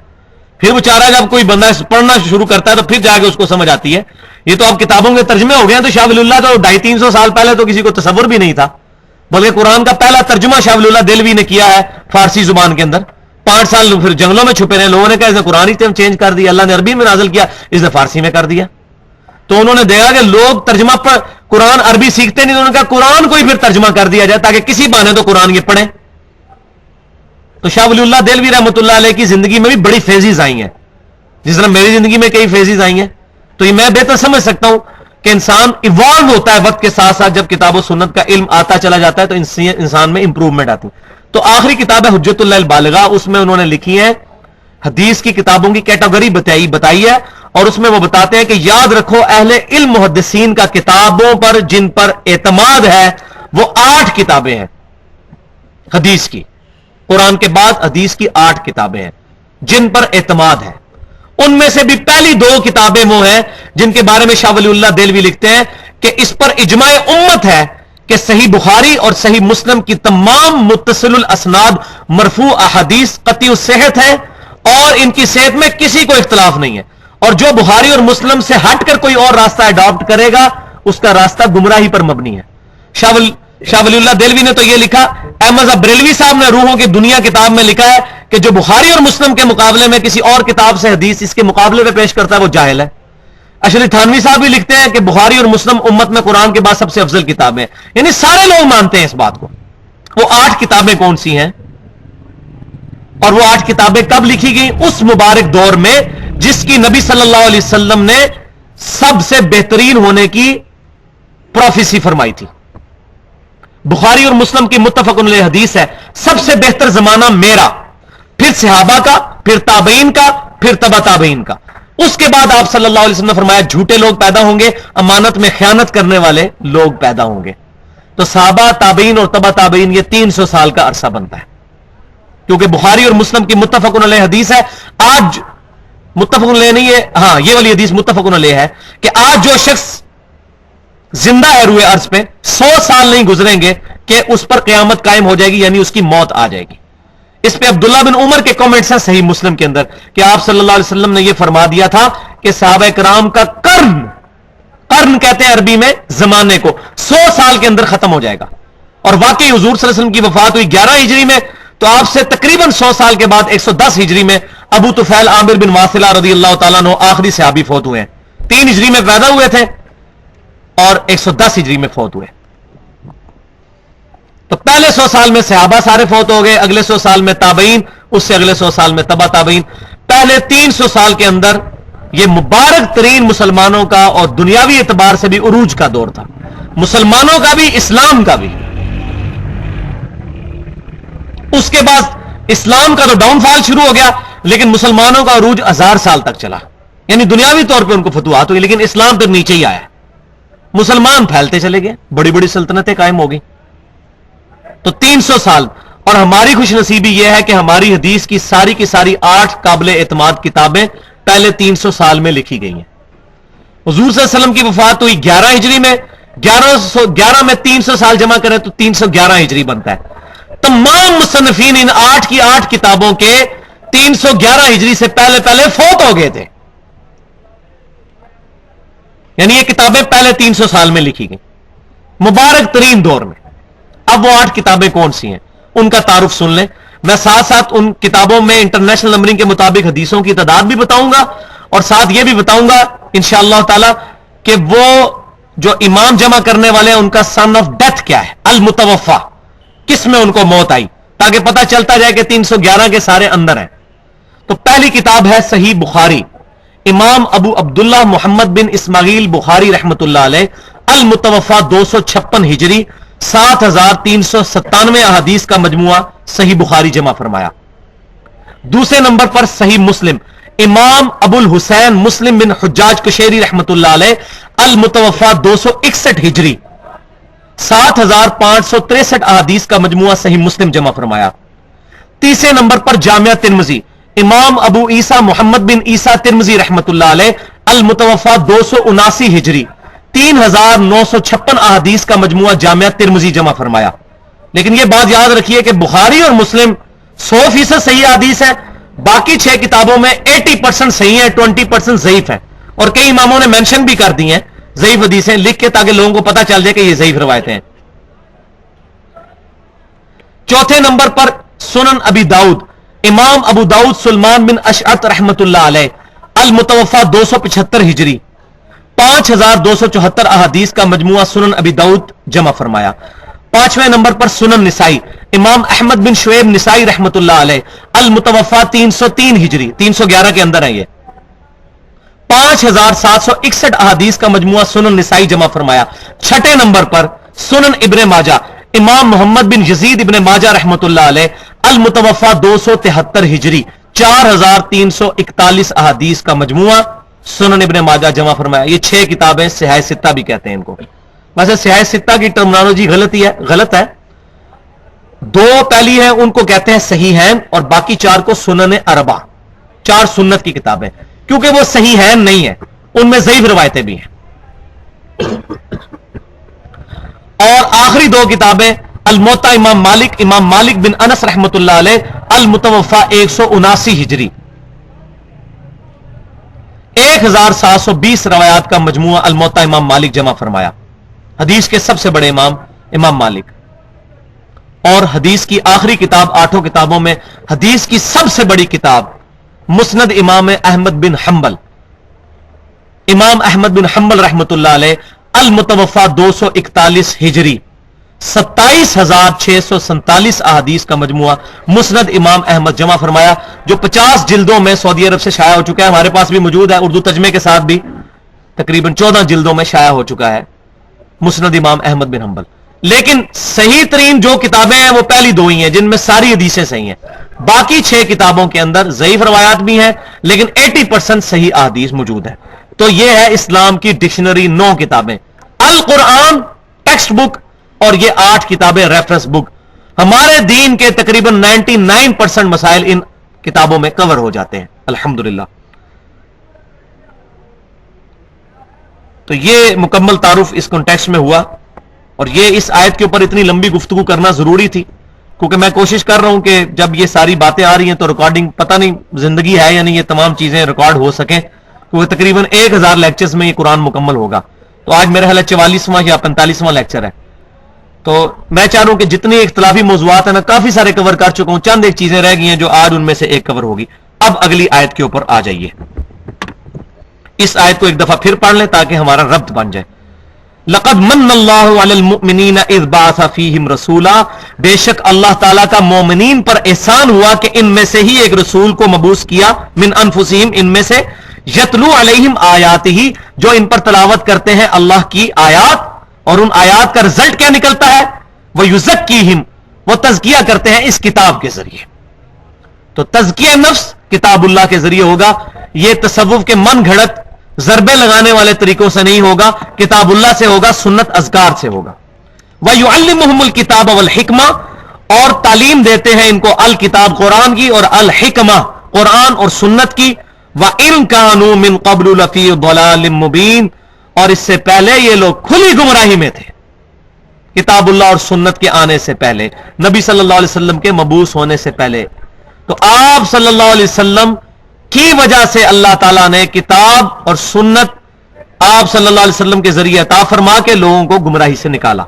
پھر بیچارہ جب کوئی بندہ پڑھنا شروع کرتا ہے تو پھر جا کے اس کو سمجھ آتی ہے. یہ تو اب کتابوں کے ترجمے ہو گئے ہیں، تو شاہ ولی اللہ تو 250-300 سال پہلے تو کسی کو تصور بھی نہیں تھا، بلکہ قرآن کا پہلا ترجمہ شاہ ولی اللہ دہلوی نے کیا ہے فارسی زبان کے اندر. 5 سال پھر جنگلوں میں چھپے رہے، لوگوں نے کہا اس نے قرآن ہی چینج کر دیا، اللہ نے عربی میں نازل کیا، اس نے فارسی میں کر دیا. تو انہوں نے دیکھا کہ لوگ ترجمہ پر قرآن عربی سیکھتے نہیں، تو انہوں نے کہا قرآن کو ہی پھر ترجمہ کر دیا جائے تاکہ کسی بہانے تو قرآن یہ پڑھیں. تو شاہ ولی اللہ دہلوی رحمۃ اللہ علیہ کی زندگی میں بھی بڑی فیزز آئی ہیں، جس طرح میری زندگی میں کئی فیزز آئی ہیں. تو یہ میں بہتر سمجھ سکتا ہوں کہ انسان ایوالو ہوتا ہے وقت کے ساتھ ساتھ، جب کتاب و سنت کا علم آتا چلا جاتا ہے تو انسان میں امپروومنٹ آتی. تو آخری کتاب ہے حجت اللہ البالغہ، اس میں انہوں نے لکھی ہے حدیث کی کتابوں کی کیٹیگری بتائی ہے، اور اس میں وہ بتاتے ہیں کہ یاد رکھو اہل علم محدثین کا کتابوں پر جن پر اعتماد ہے وہ 8 کتابیں ہیں حدیث کی. قرآن کے بعد حدیث کی 8 کتابیں ہیں جن پر اعتماد ہے. ان میں سے بھی پہلی 2 کتابیں وہ ہیں جن کے بارے میں شاہ ولی اللہ دہلوی لکھتے ہیں کہ اس پر اجماع امت ہے کہ صحیح بخاری اور صحیح مسلم کی تمام متصل الاسناد مرفوع احادیث قطعی الصحت ہے، اور ان کی صحت میں کسی کو اختلاف نہیں ہے. اور جو بخاری اور مسلم سے ہٹ کر کوئی اور راستہ اڈاپٹ کرے گا اس کا راستہ گمراہی پر مبنی ہے. شاہ ولی اللہ دہلوی نے تو یہ لکھا. احمد بریلوی صاحب نے روحوں کی دنیا کتاب میں لکھا ہے کہ جو بخاری اور مسلم کے مقابلے میں کسی اور کتاب سے حدیث اس کے مقابلے میں پیش کرتا ہے وہ جاہل ہے. اشری تھانوی صاحب بھی لکھتے ہیں کہ بخاری اور مسلم امت میں قرآن کے بعد سب سے افضل کتابیں، یعنی سارے لوگ مانتے ہیں اس بات کو. وہ 8 کتابیں کون سی ہیں اور وہ 8 کتابیں کب لکھی گئیں؟ اس مبارک دور میں جس کی نبی صلی اللہ علیہ وسلم نے سب سے بہترین ہونے کی پروفیسی فرمائی تھی. بخاری اور مسلم کی متفق علیہ حدیث ہے سب سے بہتر زمانہ میرا، پھر صحابہ کا، پھر تابعین کا، پھر تبع تابعین کا. اس کے بعد آپ صلی اللہ علیہ وسلم نے فرمایا جھوٹے لوگ پیدا ہوں گے، امانت میں خیانت کرنے والے لوگ پیدا ہوں گے. تو صحابہ، تابعین اور تبع تابعین یہ 300 سال کا عرصہ بنتا ہے، کیونکہ بخاری اور مسلم کی متفق علیہ حدیث ہے. آج متفق علیہ نہیں ہے، ہاں یہ والی حدیث متفق علیہ ہے کہ آج جو شخص زندہ ہے روئے عرض پہ 100 سال نہیں گزریں گے کہ اس پر قیامت قائم ہو جائے گی، یعنی اس کی موت آ جائے گی. اس پہ عبداللہ بن عمر کے کامنٹس ہیں صحیح مسلم کے اندر کہ آپ صلی اللہ علیہ وسلم نے یہ فرما دیا تھا کہ صحابہ کرام کا قرن کہتے ہیں عربی میں زمانے کو 100 سال کے اندر ختم ہو جائے گا. اور واقعی حضور صلی اللہ علیہ وسلم کی وفات ہوئی 11 ہجری میں, تو آپ سے تقریباً 100 سال کے بعد 110 ہجری میں ابو طفیل عامر بن واصلہ رضی اللہ تعالیٰ عنہ آخری صحابی فوت ہوئے ہیں. 3 ہجری میں پیدا ہوئے تھے اور 110 ہجری میں فوت ہوئے. تو پہلے 100 سال میں صحابہ سارے فوت ہو گئے, اگلے 100 سال میں تابعین, اس سے اگلے 100 سال میں تبع تابعین. پہلے 300 سال کے اندر یہ مبارک ترین مسلمانوں کا اور دنیاوی اعتبار سے بھی عروج کا دور تھا, مسلمانوں کا بھی اسلام کا بھی. اس کے بعد اسلام کا تو ڈاؤن فال شروع ہو گیا, لیکن مسلمانوں کا عروج 1000 سال تک چلا. یعنی دنیاوی طور پہ ان کو فتوحات ہوئی, لیکن اسلام پھر نیچے ہی آیا. مسلمان پھیلتے چلے گئے, بڑی بڑی سلطنتیں قائم ہو گئی. تو 300 سال. اور ہماری خوش نصیبی یہ ہے کہ ہماری حدیث کی ساری 8 قابل اعتماد کتابیں پہلے 300 سال میں لکھی گئی ہیں. حضور صلی اللہ علیہ وسلم کی وفات ہوئی 11 ہجری میں, 11 میں 300 سال جمع کریں تو 311 ہجری بنتا ہے. تمام مصنفین ان 8 کی 8 کتابوں کے 311 ہجری سے پہلے فوت ہو گئے تھے. یعنی یہ کتابیں پہلے 300 سال میں لکھی گئی, مبارک ترین دور میں. اب وہ 8 کتابیں کون سی ہیں ان کا تعارف سن لیں. میں ساتھ ساتھ ان کتابوں میں انٹرنیشنل نمبرنگ کے مطابق حدیثوں کی تعداد بھی بتاؤں گا, اور ساتھ یہ بھی بتاؤں گا انشاءاللہ تعالی کہ وہ جو امام جمع کرنے والے ہیں ان کا سن آف ڈیتھ کیا ہے, المتوفا, کس میں ان کو موت آئی, تاکہ پتہ چلتا جائے کہ 311 کے سارے اندر ہیں. تو پہلی کتاب ہے صحیح بخاری, امام ابو عبداللہ محمد بن اسماعیل بخاری رحمت اللہ علیہ, المتوفا 256 ہجری, 7397 احادیث کا مجموعہ صحیح بخاری جمع فرمایا. دوسرے نمبر پر صحیح مسلم, امام ابو الحسین مسلم بن حجاج کشیری رحمت اللہ علیہ, المتوفا 261 ہجری, 7563 احادیث کا مجموعہ صحیح مسلم جمع فرمایا. تیسرے نمبر پر جامعہ ترمذی, امام ابو عیسیٰ محمد بن عیسیٰ ترمذی رحمت اللہ علیہ, المتوفا 279 ہجری, 3956 احادیث کا مجموعہ جامعہ ترمذی جمع فرمایا. لیکن یہ بات یاد رکھیے کہ بخاری اور مسلم 100% صحیح حدیث ہے, باقی 6 کتابوں میں 80% صحیح ہے, 20% ضعیف ہے, اور کئی اماموں نے مینشن بھی کر دی ہیں ضعیف حدیثیں لکھ کے, تاکہ لوگوں کو پتہ چل جائے کہ یہ ضعیف روایتیں ہیں. چوتھے نمبر پر سنن ابی داؤد, امام ابو داؤد سلمان بن اشعث رحمت اللہ علیہ, المتوفا 275 ہجری, 5274 احادیث کا مجموعہ سنن ابی داؤد جمع فرمایا. پانچویں نمبر پر سنن نسائی, امام احمد بن شعیب نسائی رحمت اللہ علیہ, المتوفا 303 ہجری, 311 کے اندر ہے یہ, 5761 احادیث کا مجموعہ سنن نسائی جمع فرمایا. چھٹے نمبر پر سنن ابن ماجہ, امام محمد بن یزید ابن ماجہ رحمت اللہ علیہ, المتوفا 273 ہجری, 4341 احادیث کا مجموعہ سنن ابن ماجہ جمع فرمایا. یہ 6 کتابیں صحیح ستہ بھی کہتے ہیں ان کو. ویسے صحیح ستہ کی ٹرمنالوجی غلط ہے. 2 پہلی ہیں ان کو کہتے ہیں صحیح ہیں, اور باقی 4 کو سنن اربع, 4 سنت کی کتابیں, کیونکہ وہ صحیح ہیں نہیں ہیں, ان میں ضعیف روایتیں بھی ہیں. اور آخری 2 کتابیں الموطا امام مالک بن انس رحمت اللہ علیہ, المتوفا 179 ہجری, 1720 روایات کا مجموعہ الموطا امام مالک جمع فرمایا. حدیث کے سب سے بڑے امام مالک. اور حدیث کی آخری کتاب 8 کتابوں میں حدیث کی سب سے بڑی کتاب مسند امام احمد بن حنبل, امام احمد بن حنبل رحمت اللہ علیہ, المتوفا 241 ہجری, 27647 احادیث کا مجموعہ مسند امام احمد جمع فرمایا, جو 50 جلدوں میں سعودی عرب سے شائع ہو چکا ہے. ہمارے پاس بھی موجود ہے اردو ترجمے کے ساتھ بھی, تقریباً 14 جلدوں میں شائع ہو چکا ہے مسند امام احمد بن حنبل. لیکن صحیح ترین جو کتابیں ہیں وہ پہلی 2 ہی ہیں جن میں ساری حدیثیں صحیح ہیں. باقی 6 کتابوں کے اندر ضعیف روایات بھی ہیں, لیکن 80% صحیح احادیث موجود ہے. تو یہ ہے اسلام کی ڈکشنری 9 کتابیں, القرآن ٹیکسٹ بک, اور یہ 8 کتابیں ریفرنس بک. ہمارے دین کے تقریباً 99% مسائل ان کتابوں میں کور ہو جاتے ہیں الحمدللہ. تو یہ مکمل تعارف اس کانٹیکسٹ میں ہوا, اور یہ اس آیت کے اوپر اتنی لمبی گفتگو کرنا ضروری تھی. کیونکہ میں کوشش کر رہا ہوں کہ جب یہ ساری باتیں آ رہی ہیں تو ریکارڈنگ پتہ نہیں زندگی ہے یا نہیں یہ تمام چیزیں ریکارڈ ہو سکیں، کیونکہ تقریباً 1000 لیکچرز میں یہ قرآن مکمل ہوگا. تو آج میرا خیال ہے 44واں یا 45واں لیکچر ہے. تو میں چاہ رہا ہوں کہ جتنی اختلافی موضوعات ہیں میں کافی سارے کور کر چکا ہوں، چند ایک چیزیں رہ گئی ہیں جو آج ان میں سے ایک کور ہوگی. اب اگلی آیت کے اوپر آ جائیے. اس آیت کو ایک دفعہ پھر پڑھ لیں تاکہ ہمارا ربط بن جائے. لقد من اللہ علی المؤمنین اذ بعث فیہم رسولا، بے شک اللہ تعالیٰ کا مومنین پر احسان ہوا کہ ان میں سے ہی ایک رسول کو مبعوث کیا، من انفسہم، ان میں سے، یتلو علیہم آیاتہ، جو ان پر تلاوت کرتے ہیں اللہ کی آیات، اور ان آیات کا رزلٹ کیا نکلتا ہے، وَيُزَكِّيهِمْ، وہ تزکیہ کرتے ہیں اس کتاب کے ذریعے. تو تزکیہ نفس کتاب اللہ کے ذریعے ہوگا. یہ تصوف کے من گھڑت ضربے لگانے والے طریقوں سے نہیں ہوگا، کتاب اللہ سے ہوگا، سنت اذکار سے ہوگا. وَيُعَلِّمُهُمُ الْكِتَابَ وَالْحِكْمَةَ، اور تعلیم دیتے ہیں ان کو الکتاب قرآن کی اور الحکمہ قرآن اور سنت کی. وَإِن كَانُوا مِن قَبْلُ لَفِي ضَلَالٍ مُبِينٍ، اور اس سے پہلے یہ لوگ کھلی گمراہی میں تھے، کتاب اللہ اور سنت کے آنے سے پہلے، نبی صلی اللہ علیہ وسلم کے مبعوث ہونے سے پہلے. تو آپ صلی اللہ علیہ وسلم کی وجہ سے اللہ تعالیٰ نے کتاب اور سنت آپ صلی اللہ علیہ وسلم کے ذریعے عطا فرما کے لوگوں کو گمراہی سے نکالا.